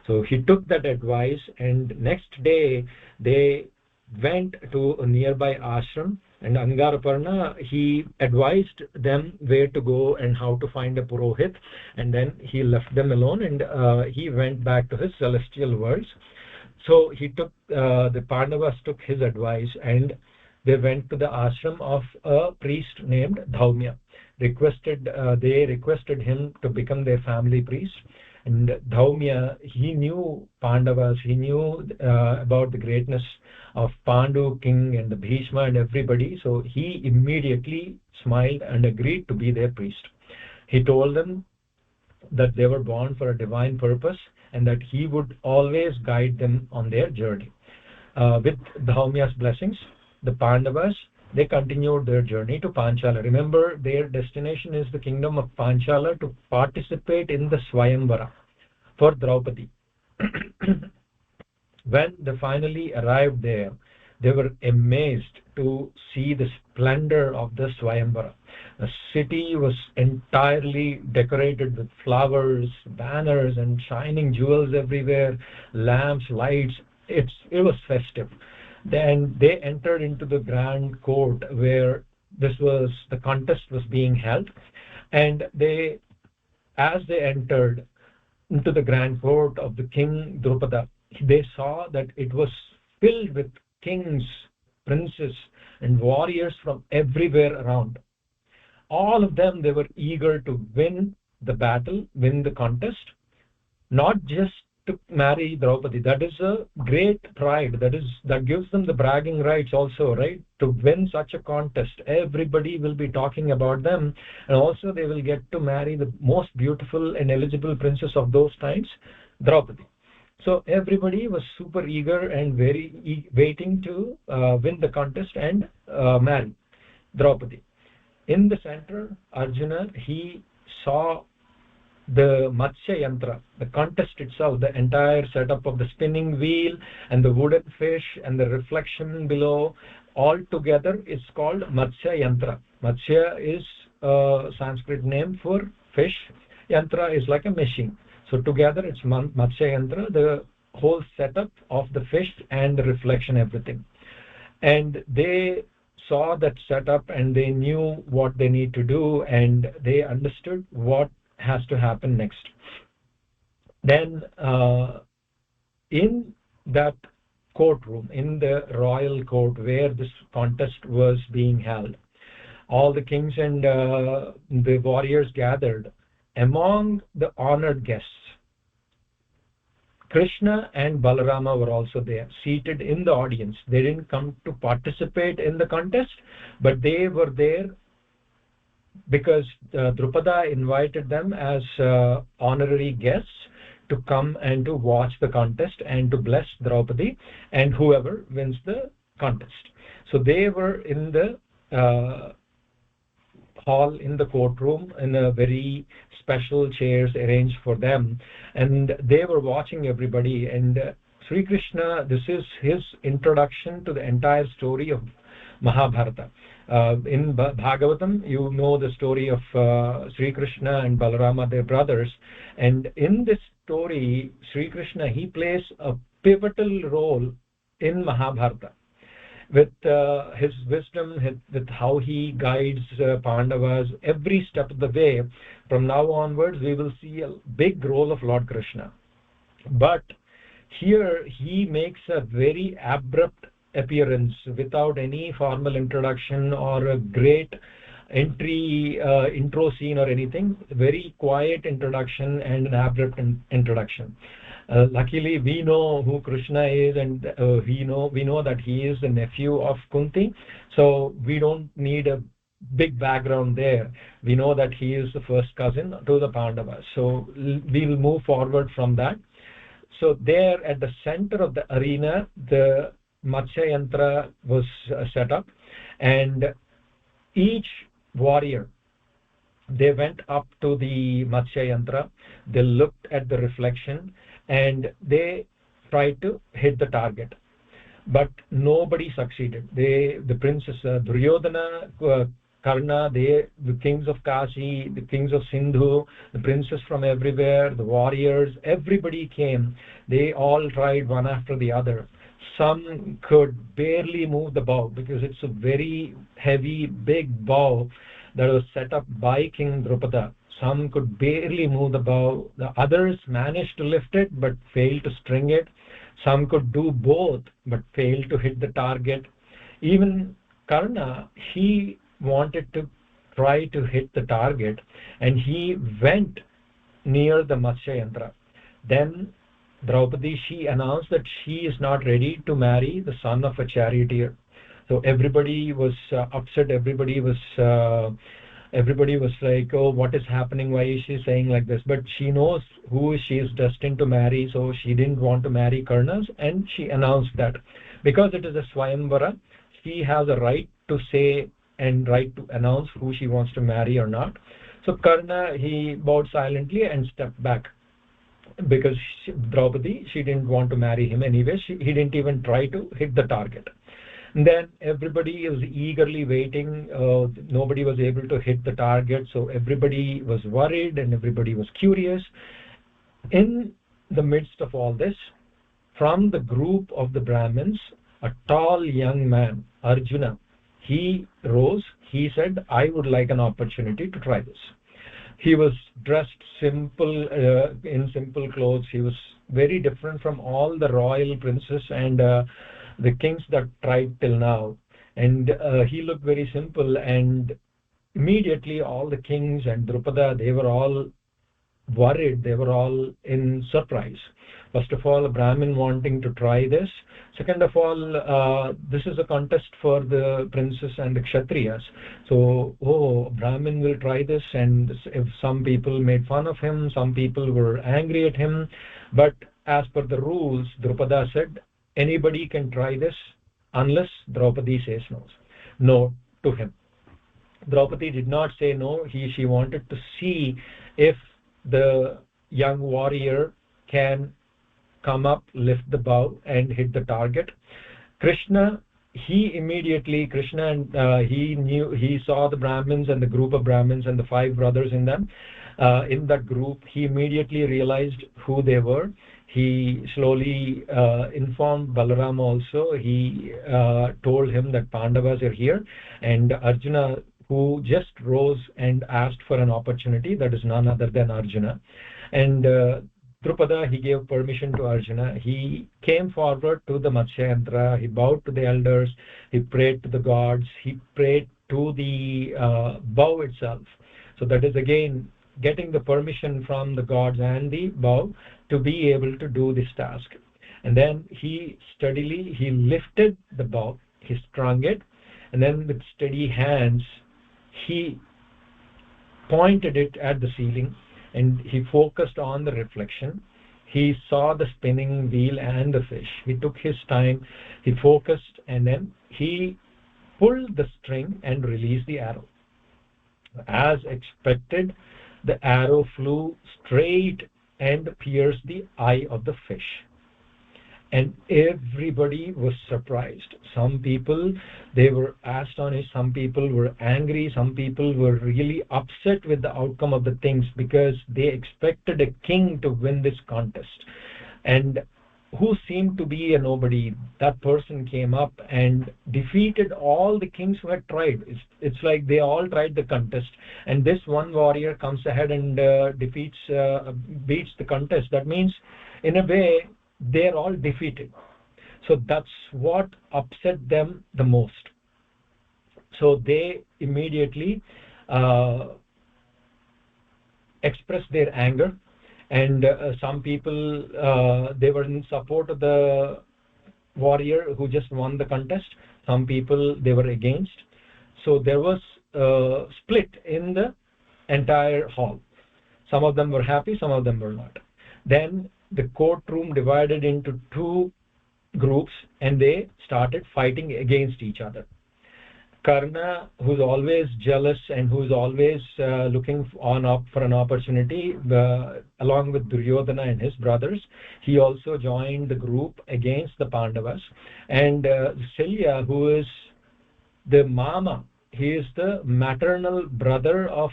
So he took that advice, and next day they went to a nearby ashram, and Angaraparna, he advised them where to go and how to find a purohit, and then he left them alone, and he went back to his celestial worlds. So he took the Pandavas took his advice, and they went to the ashram of a priest named Dhaumya. They requested him to become their family priest. And Dhaumya, he knew Pandavas, he knew about the greatness of Pandu king and the Bhishma and everybody. So he immediately smiled and agreed to be their priest. He told them that they were born for a divine purpose and that he would always guide them on their journey. With Dhaumya's blessings, the Pandavas, they continued their journey to Panchala. Remember, their destination is the kingdom of Panchala to participate in the Swayamvara for Draupadi. When they finally arrived there, they were amazed to see the splendor of the Swayamvara. The city was entirely decorated with flowers, banners, and shining jewels everywhere, lamps, lights. It was festive. Then they entered into the grand court where the contest was being held, and as they entered into the grand court of the king Drupada, they saw that it was filled with kings, princes, and warriors from everywhere around. All of them, they were eager to win the battle, win the contest, not just to marry Draupadi. That is a great pride. That gives them the bragging rights also, right? To win such a contest, everybody will be talking about them, and also they will get to marry the most beautiful and eligible princess of those times, Draupadi. So everybody was super eager and very waiting to win the contest and marry Draupadi. In the center, Arjuna, he saw the Matsya Yantra, the contest itself, the entire setup of the spinning wheel and the wooden fish and the reflection below, all together is called Matsya Yantra. Matsya is a Sanskrit name for fish. Yantra is like a machine. So together it's Matsya Yantra, the whole setup of the fish and the reflection, everything. And they saw that setup and they knew what they need to do, and they understood what has to happen next. Then in that courtroom, in the royal court where this contest was being held, all the kings and the warriors gathered. Among the honored guests, Krishna and Balarama were also there, seated in the audience. They didn't come to participate in the contest, but they were there because Drupada invited them as honorary guests to come and to watch the contest and to bless Draupadi and whoever wins the contest. So they were in the hall in the courtroom in a very special chairs arranged for them, and they were watching everybody. And Sri Krishna, this is his introduction to the entire story of Mahabharata. In Bhagavatam, you know the story of Sri Krishna and Balarama, their brothers, and in this story, Sri Krishna, he plays a pivotal role in Mahabharata with his wisdom, with how he guides Pandavas every step of the way. From now onwards, we will see a big role of Lord Krishna. But here he makes a very abrupt appearance without any formal introduction or a great intro scene or anything. Very quiet introduction and an abrupt introduction. Luckily we know who Krishna is, and we know that he is the nephew of Kunti, so we don't need a big background there. We know that he is the first cousin to the Pandavas, so we will move forward from that. So there at the center of the arena, the Matsya Yantra was set up, and each warrior, they went up to the Matsya Yantra, they looked at the reflection, and they tried to hit the target, but nobody succeeded. The princes Duryodhana, Karna, the kings of Kashi, the kings of Sindhu, the princes from everywhere, the warriors, everybody came. They all tried one after the other. Some could barely move the bow because it's a very heavy, big bow that was set up by King Drupada. Some could barely move the bow. The others managed to lift it but failed to string it. Some could do both but failed to hit the target. Even Karna, he wanted to try to hit the target, and he went near the Matsya Yantra. Then Draupadi, she announced that she is not ready to marry the son of a charioteer. So everybody was upset. Everybody was like, oh, what is happening, why is she saying like this? But she knows who she is destined to marry, so she didn't want to marry Karna, and she announced that because it is a Swayamvara, she has a right to say and right to announce who she wants to marry or not. So Karna, he bowed silently and stepped back because Draupadi, she didn't want to marry him anyway. He didn't even try to hit the target. And then everybody was eagerly waiting. Nobody was able to hit the target, so everybody was worried and everybody was curious. In the midst of all this, from the group of the Brahmins, a tall young man, Arjuna, he rose. He said, I would like an opportunity to try this. He was dressed simple, in simple clothes. He was very different from all the royal princes and the kings that tried till now, and he looked very simple. And immediately all the kings and Drupada, they were all worried, they were all in surprise. First of all, a Brahmin wanting to try this. Second of all, this is a contest for the princes and the Kshatriyas. So, oh, Brahmin will try this, and if some people made fun of him, some people were angry at him. But as per the rules, Drupada said, anybody can try this unless Draupadi says no to him. Draupadi did not say no. She wanted to see if the young warrior can come up, lift the bow and hit the target. Krishna, he saw the Brahmins and the group of Brahmins and the 5 brothers in them. In that group, he immediately realized who they were. He slowly informed Balaram also. He told him that Pandavas are here, and Arjuna, who just rose and asked for an opportunity, that is none other than Arjuna. And Drupada, he gave permission to Arjuna. He came forward to the Matsya Yantra. He bowed to the elders. He prayed to the gods. He prayed to the bow itself. So that is again getting the permission from the gods and the bow to be able to do this task. And then he lifted the bow, he strung it, and then with steady hands he pointed it at the ceiling, and he focused on the reflection. He saw the spinning wheel and the fish. He took his time, he focused, and then he pulled the string and released the arrow. As expected, the arrow flew straight and pierced the eye of the fish, and everybody was surprised. Some people, they were astonished, some people were angry, some people were really upset with the outcome of the things, because they expected a king to win this contest, and who seemed to be a nobody, that person came up and defeated all the kings who had tried. It's like they all tried the contest, and this one warrior comes ahead and beats the contest. That means, in a way, they're all defeated. So that's what upset them the most. So they immediately uh, expressed their anger, and some people, they were in support of the warrior who just won the contest. Some people, they were against. So there was a split in the entire hall. Some of them were happy, some of them were not. Then the courtroom divided into two groups, and they started fighting against each other. Karna, who's always jealous and who's always looking for an opportunity, along with Duryodhana and his brothers, he also joined the group against the Pandavas. And Shalya, who is the mama, he is the maternal brother of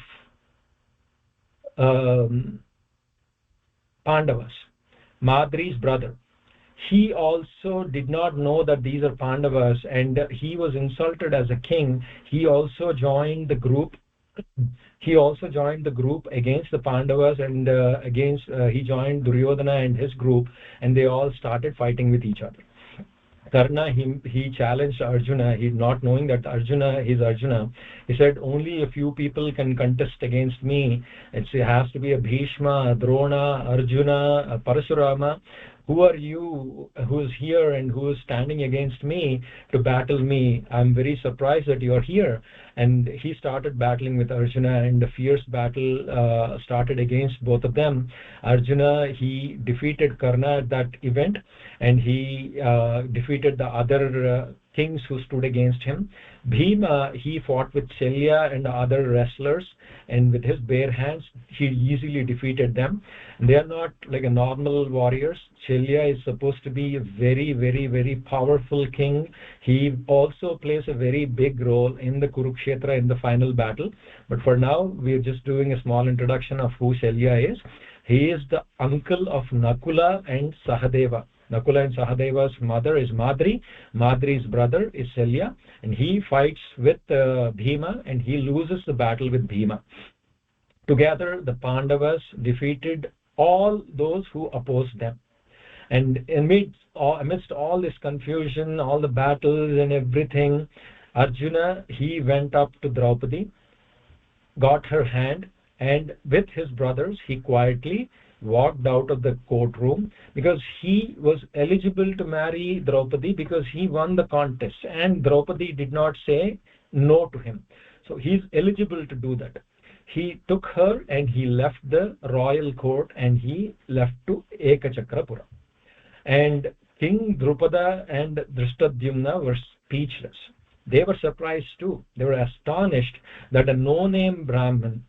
um, Pandavas, Madri's brother. He also did not know that these are Pandavas, and he was insulted as a king. He also joined the group. He also joined the group against the Pandavas, and he joined Duryodhana and his group, and they all started fighting with each other. Karna, he challenged Arjuna. He, not knowing that Arjuna is Arjuna, he said, only a few people can contest against me. It has to be a Bhishma, a Drona, Arjuna, a Parashurama. Who are you, who is here and who is standing against me to battle me? I'm very surprised that you are here. And he started battling with Arjuna, and a fierce battle started against both of them. Arjuna, he defeated Karna at that event, and he defeated the other kings who stood against him. Bhima, he fought with Shalya and other wrestlers, and with his bare hands he easily defeated them. They are not like a normal warriors. Shalya is supposed to be a very, very, very powerful king. He also plays a very big role in the Kurukshetra in the final battle. But for now, we are just doing a small introduction of who Shalya is. He is the uncle of Nakula and Sahadeva. Nakula and Sahadeva's mother is Madri. Madri's brother is Shalya, and he fights with Bhima, and he loses the battle with Bhima. Together, the Pandavas defeated all those who opposed them. And amidst all this confusion, all the battles and everything, Arjuna, he went up to Draupadi, got her hand, and with his brothers, he quietly walked out of the courtroom, because he was eligible to marry Draupadi because he won the contest, and Draupadi did not say no to him. So he's eligible to do that. He took her and he left the royal court, and he left to Ekachakrapura. And King Drupada and Drishtadyumna were speechless. They were surprised too. They were astonished that a no-name Brahmin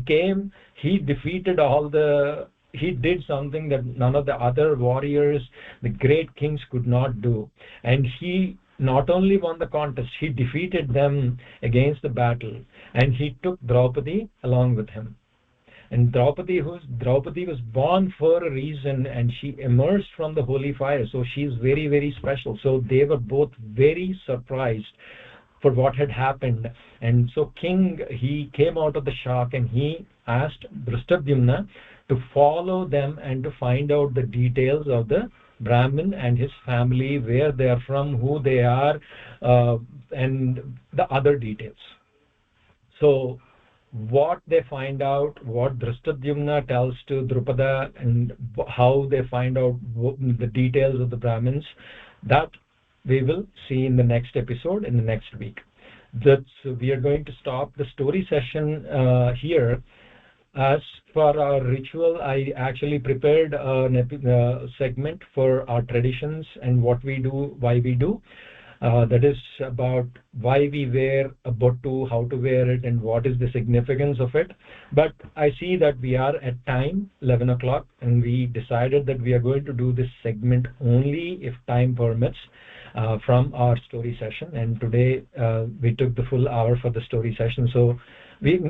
came. He defeated he did something that none of the other warriors, the great kings, could not do. And he not only won the contest, he defeated them against the battle, and he took Draupadi along with him. And Draupadi was born for a reason, and she emerged from the holy fire, so she is very, very special. So they were both very surprised for what had happened. And so king, he came out of the shock, and he asked Drishtadyumna to follow them and to find out the details of the Brahmin and his family, where they are from, who they are, and the other details. So what they find out, what Drishtadyumna tells to Drupada, and how they find out the details of the Brahmins, that we will see in the next episode, in the next week. We are going to stop the story session here. As for our ritual, I actually prepared a segment for our traditions and what we do, why we do. that is about why we wear a bottu, how to wear it, and what is the significance of it. But I see that we are at time, 11 o'clock, and we decided that we are going to do this segment only if time permits from our story session. And today we took the full hour for the story session. So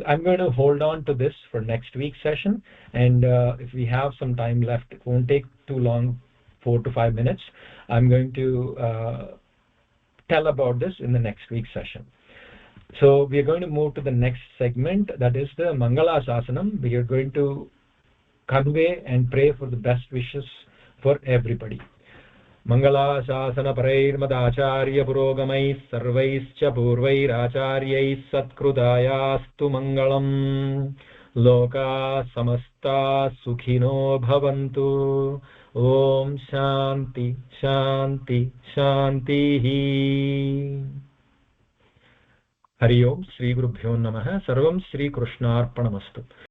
I'm going to hold on to this for next week's session. And if we have some time left, it won't take too long, 4 to 5 minutes. I'm going to tell about this in the next week's session. So we are going to move to the next segment, that is the Mangala Sasanam. We are going to convey and pray for the best wishes for everybody. Mangalaशासनपरैर्मदाचार्य पुरोगमैः सर्वैश्च पूर्वैराचार्यैः सत्कृतायास्तु मङ्गलम् लोकाः समस्ताः सुखिनो भवन्तु ॐ शान्ति शान्ति शान्तिः हरि ओम् श्रीगुरुभ्यो नमः सर्वं श्रीकृष्णार्पणमस्तु